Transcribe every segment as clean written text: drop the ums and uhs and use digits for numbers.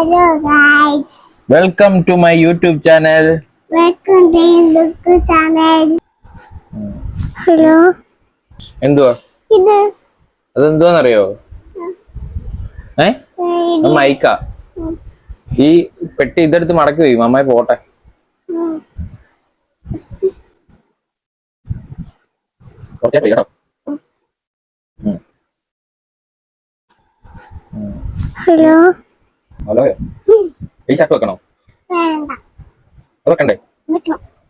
Hello guys. Welcome to my YouTube channel. Welcome to YouTube channel. Hello. എന്തുവാ ഇത് അതെന്തുവാന്നറിയോ? മൈക്കാ. ഈ പെട്ടി ഇതെടുത്ത് മടക്കി വയ്ക്കും, അമ്മായി പോട്ടെ. കേട്ടോ. ഹലോ. ഹലോ, ഈ ഷർട്ട് വെക്കണോ? വേണ്ട. അത് വെക്കണ്ടേ?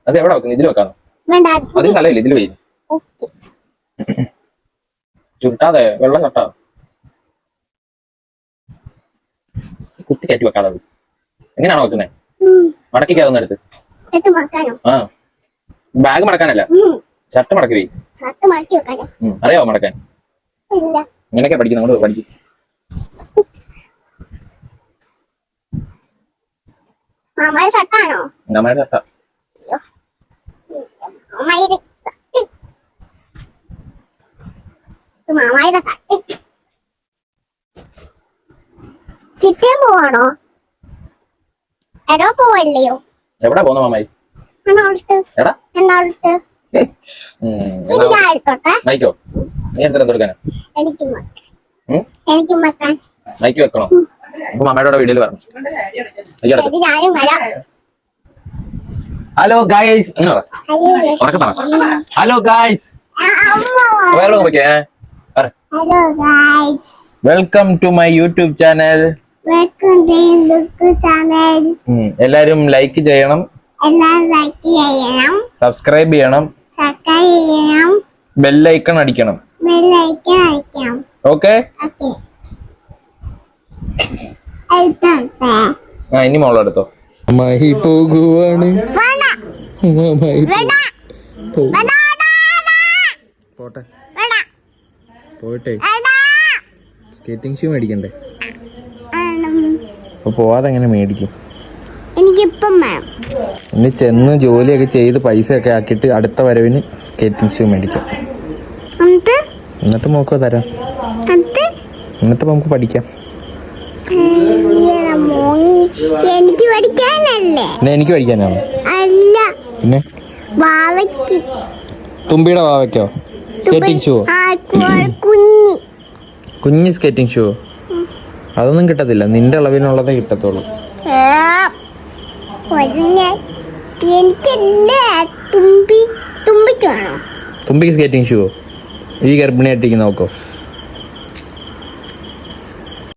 അത് എവിടെ വെക്കുന്നു? ഇതിൽ വെക്കാനോ? വേണ്ട. അതിന് സ്ഥലമില്ല, ഇതിൽ വെയും. ചുരുട്ടാതെ വെള്ളം കട്ടാ കുത്തി കയറ്റി വെക്കാതെ. എങ്ങനെയാണോ വെക്കുന്നത്? മടക്കിക്കാവുന്ന എടുത്ത്. ആ, ബാഗ് മടക്കാനല്ല, ഷർട്ട് മടക്കി വയ്ക്കും. അറിയാവോ മടക്കാൻ? ഇങ്ങനെയൊക്കെ പഠിക്കും, നമ്മൾ പഠിക്കും. മാമയുടെ ഷർട്ടാണോ? നമ്മുടെ ഷർട്ടാ. മാമയുടെ ഷർട്ട്. ചിറ്റൻ പോവാണോ? എടോ പോവല്ലയോ? എവിടെ പോന്നു മാമായി? എടാ മൈക്കോ, നീ എന്താ കൊടുക്കാനാ? എനിക്കും വെക്കാൻ. മൈക്ക് വെക്കണോ? അപ്പൊ മാമയുടെ വീഡിയോയിൽ പറഞ്ഞു. Hello guys, hello guys, welcome to my YouTube channel. എല്ലാരും ലൈക്ക് ചെയ്യണം, സബ്സ്ക്രൈബ് ചെയ്യണം, ബെല്ലൈക്കൺ അടിക്കണം. ഓക്കെ, ഇനി മോളെടുത്തോ. മഹി പോകുവാണ്. പോട്ടെ പോട്ടെ, സ്കേറ്റിംഗ് ഷൂ മേടിക്കണ്ടേ? അപ്പൊ പോവാതെ എങ്ങനെ മേടിക്കും? ഇനി ചെന്ന് ജോലിയൊക്കെ ചെയ്ത് പൈസയൊക്കെ ആക്കിയിട്ട് അടുത്ത വരവിന് സ്കേറ്റിംഗ് ഷൂ മേടിക്കാം. എന്നിട്ട് നോക്കുക തരാം. എന്നിട്ട് നമുക്ക് പഠിക്കാം. എനിക്ക് പഠിക്കാനല്ലേ? എനിക്ക് പഠിക്കാനാണോ? അല്ല, പിന്നെ തുമ്പിയുടെ വാവയ്ക്കോ സ്കേറ്റിംഗ് ഷൂ? കുഞ്ഞ് സ്കേറ്റിംഗ് ഷൂ അതൊന്നും കിട്ടത്തില്ല, നിന്റെ അളവിനുള്ളതേ കിട്ടത്തുള്ളൂ. തുമ്പിക്ക് സ്കേറ്റിംഗ് ഷൂ ഈ ഗർഭിണിയായിട്ടിരിക്കുന്ന നോക്കോ?